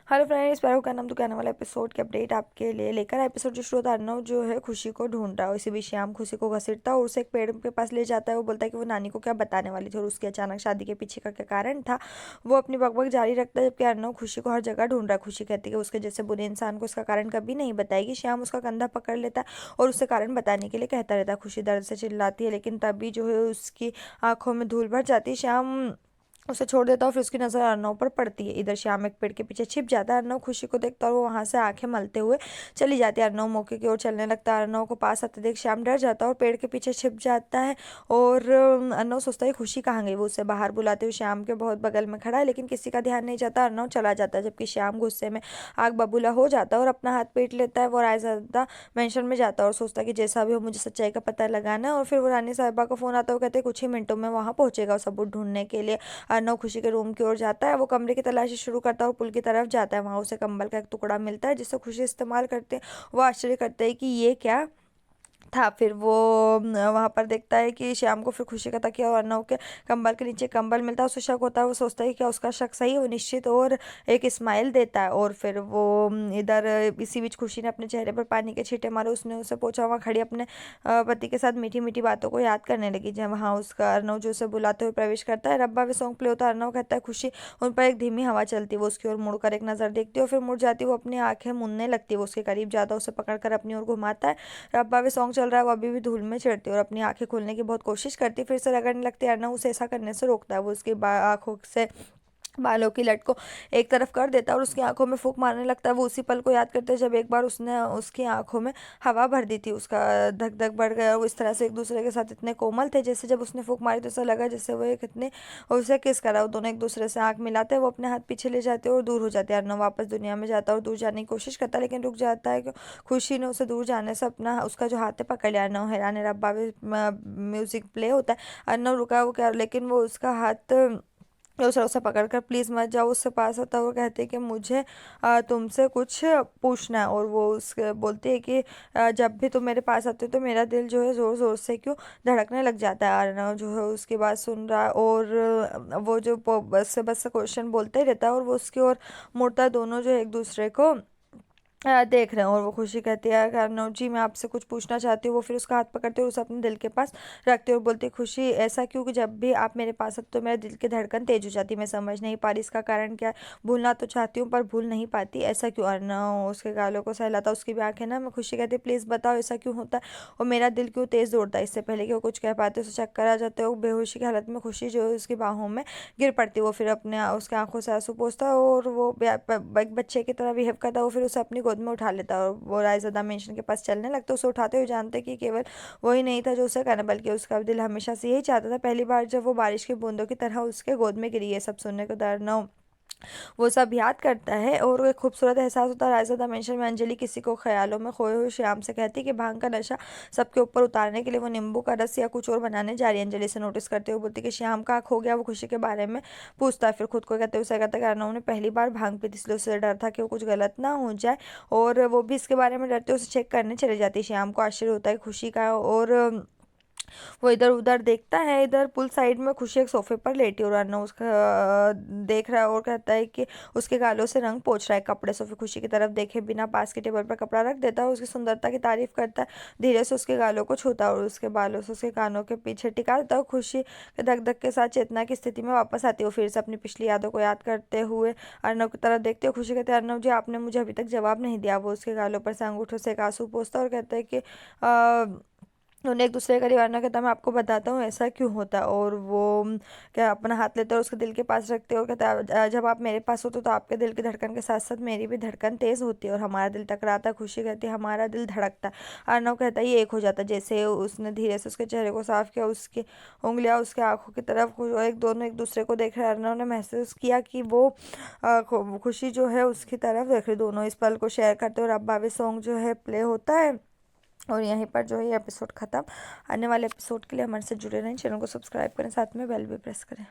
Hello friends, प्यारों का नाम तो कहने वाला एपिसोड की अपडेट आपके लिए लेकर एपिसोड जो शुरू होता है, अर्नव जो है खुशी को ढूंढ रहा है। इसी बीच श्याम खुशी को घसीटता है और उसे एक पेड़ के पास ले जाता है। वो बोलता है कि वो नानी को क्या बताने वाली थी और उसकी अचानक शादी के पीछे का क्या कारण था। वो अपनी बकबक जारी रखता है जबकि अर्नव खुशी को हर जगह ढूंढ रहा है। खुशी कहती है कि उसके जैसे बुरे इंसान को उसका कारण कभी नहीं बताएगी। श्याम उसका कंधा पकड़ लेता है और उससे कारण बताने के लिए कहता रहता है। खुशी दर्द से चिल्लाती है लेकिन तभी जो है उसकी आंखों में धूल भर जाती है। श्याम उसे छोड़ देता है और फिर उसकी नजर अर्नव पर पड़ती है। इधर श्याम एक पेड़ के पीछे छिप जाता है। अर्नव खुशी को देखता है और वो वहां से आंखें मलते हुए चली जाती है। अर्नव मौके की ओर चलने लगता है। अर्नव को पास आते देख श्याम डर जाता है और पेड़ के पीछे छिप जाता है। और अर्नव सोचता है खुशी कहाँ गई। वो उसे बाहर बुलाते हुए श्याम के बहुत बगल में खड़ा है लेकिन किसी का ध्यान नहीं जाता। अर्नव चला जाता है जबकि श्याम गुस्से में आग बबूला हो जाता है और अपना हाथ पीट लेता है। वो रायजादा मेंशन में जाता है और सोचता है कि जैसा भी हो मुझे सच्चाई का पता लगाना है। और फिर वो रानी साहिबा का फोन आता है। वो कहते हैं कुछ ही मिनटों में वहां पहुंचेगा सबूत ढूंढने के लिए। अर्नव खुशी के रूम की ओर जाता है। वो कमरे की तलाशी शुरू करता है और पुल की तरफ जाता है। वहां उसे कंबल का एक टुकड़ा मिलता है जिसे खुशी इस्तेमाल करते हैं। वो आश्चर्य करते हैं कि ये क्या था। फिर वो वहां पर देखता है कि श्याम को फिर खुशी का तकिया और अर्नव के कंबल के नीचे कंबल मिलता है। उसे शक होता है। वो सोचता है कि क्या उसका शक सही है। वो निश्चित और एक स्माइल देता है। और फिर वो इधर इसी बीच खुशी ने अपने चेहरे पर पानी के छींटे मारे। उसने उसे पूछा वहाँ खड़ी अपने पति के साथ मीठी मीठी बातों को याद करने लगी। जब वहाँ उसका अर्नव जो उसे बुलाते हुए प्रवेश करता है। रब्बा वे सॉन्ग प्ले होता है। अर्नव कहता है खुशी। उन पर एक धीमी हवा चलती है। वो उसकी ओर मुड़कर एक नजर देखती है और फिर मुड़ जाती है। वो अपनी आंखें मूंदने लगती है। वो उसके करीब जाता है, उसे पकड़कर अपनी ओर घुमाता है। रब्बा वे सॉन्ग चल रहा है। वो अभी भी धूल में चिढ़ती है और अपनी आंखें खोलने की बहुत कोशिश करती है। फिर से रगड़ने लगती है। अर्नव उसे ऐसा करने से रोकता है। वो उसकी आंखों से बालों की लट को एक तरफ कर देता है और उसकी आंखों में फूंक मारने लगता है। वो उसी पल को याद करते हैं जब एक बार उसने उसकी आंखों में हवा भर दी थी। उसका धक धक बढ़ गया। वो इस तरह से एक दूसरे के साथ इतने कोमल थे जैसे जब उसने फूंक मारी तो ऐसा लगा जैसे वो एक इतने उसे किस करा। वो दोनों एक दूसरे से आंख मिलाते हैं। वो अपने हाथ पीछे ले जाते हैं और दूर हो जाते हैं। अर्नव वापस दुनिया में जाता है और दूर जाने की कोशिश करता है लेकिन रुक जाता है कि खुशी ने उसे दूर जाने से अपना उसका जो हाथ है पकड़ लिया। अर्नव हैरान है। रब्बा म्यूजिक प्ले होता है। अर्नव रुका वो क्या लेकिन वो उसका हाथ उसे पकड़ कर प्लीज मत जाओ। उससे पास आता है। वो कहते हैं कि मुझे तुमसे कुछ पूछना है। और वो उसके बोलती है कि जब भी तुम मेरे पास आते हो तो मेरा दिल जो है जोर जोर से क्यों धड़कने लग जाता है। अर्नव जो है उसकी बात सुन रहा है और वो जो बस से क्वेश्चन बोलते ही रहता है और वो उसकी ओर मुड़ता है। दोनों जो है एक दूसरे को देख रहे हैं। और वो खुशी कहती है अर्नव जी मैं आपसे कुछ पूछना चाहती हूँ। वो फिर उसका हाथ पकड़ते और उसे अपने दिल के पास रखते और बोलती है खुशी ऐसा क्यों कि जब भी आप मेरे पास आते तो मेरे दिल की धड़कन तेज हो जाती है। मैं समझ नहीं पा रही इसका कारण क्या है। भूलना तो चाहती हूँ पर भूल नहीं पाती। ऐसा क्यों। अर्नव उसके गालों को सहलाता उसकी भी आंखें ना। मैं खुशी कहती प्लीज बताओ ऐसा क्यों होता है और मेरा दिल क्यों तेज दौड़ता है। इससे पहले कि वो कुछ कह पाते उसे चक्कर आ जाते हो। बेहोशी की हालत में खुशी जो है उसकी बाहों में गिर पड़ती है। वो फिर अपने उसके आंखों से आंसू पोंछता है और वो एक बच्चे की तरह बिहेव करता है। वो फिर उसे अपनी गोद में उठा लेता है और वो रायज़दा मेंशन के पास चलने लगता है। उसे उठाते हुए जानते कि केवल वही नहीं था जो उसे करना बल्कि उसका दिल हमेशा से यही चाहता था। पहली बार जब वो बारिश की बूंदों की तरह उसके गोद में गिरी। ये सब सुनने को डरना वो सब याद करता है और एक खूबसूरत एहसास होता है। रायज़दा मेंशन में अंजलि किसी को ख्यालों में खोए हुए श्याम से कहती है कि भांग का नशा सबके ऊपर उतारने के लिए वो नींबू का रस या कुछ और बनाने जा रही है। अंजलि से नोटिस करते हुए बोलती है कि श्याम का खो गया। वो खुशी के बारे में पूछता है फिर खुद को कहते हुए उसे कहता है कि अर्नव ने पहली बार भांग पी थी इसलिए उसे डर था कि वो कुछ गलत ना हो जाए और वो भी इसके बारे में डरते उसे चेक करने चले जाती है। श्याम को आश्चर्य होता है खुशी का और वो इधर उधर देखता है। इधर पुल साइड में खुशी एक सोफे पर लेटी और अर्नव उसका देख रहा है और कहता है कि उसके गालों से रंग पोंछ रहा है कपड़े से। फिर खुशी की तरफ देखे बिना पास के टेबल पर कपड़ा रख देता है और उसकी सुंदरता की तारीफ करता है। धीरे से उसके गालों को छूता है और उसके बालों से उसके कानों के पीछे टिका देता है। खुशी के धक धक के साथ चेतना की स्थिति में वापस आती है। वो फिर से अपनी पिछली यादों को याद करते हुए अर्नव की तरफ देखते हो। खुशी कहते हैं अर्नव जी आपने मुझे अभी तक जवाब नहीं दिया। वो उसके गालों पर से अंगूठों से एक आंसू पोंछता है और कहता है कि उन्हें एक दूसरे का दीवाना कहता है मैं आपको बताता हूँ ऐसा क्यों होता है। और वो क्या अपना हाथ लेते हैं और उसके दिल के पास रखते हैं और कहता है जब आप मेरे पास होते तो आपके दिल की धड़कन के साथ साथ मेरी भी धड़कन तेज होती है और हमारा दिल टकराता है। खुशी कहती है हमारा दिल धड़कता है। अर्नव कहता है ये एक हो जाता है। जैसे उसने धीरे से उसके चेहरे को साफ किया उसकी उंगलियां उसके आंखों की तरफ एक दोनों एक दूसरे को देख रहे। अर्नव ने महसूस किया कि वो खुशी जो है उसकी तरफ देख रही। दोनों इस पल को शेयर करते और अब बावी सॉन्ग जो है प्ले होता है और यहीं पर जो है ये एपिसोड ख़त्म। आने वाले एपिसोड के लिए हमारे से जुड़े रहें। चैनल को सब्सक्राइब करें साथ में बेल भी प्रेस करें।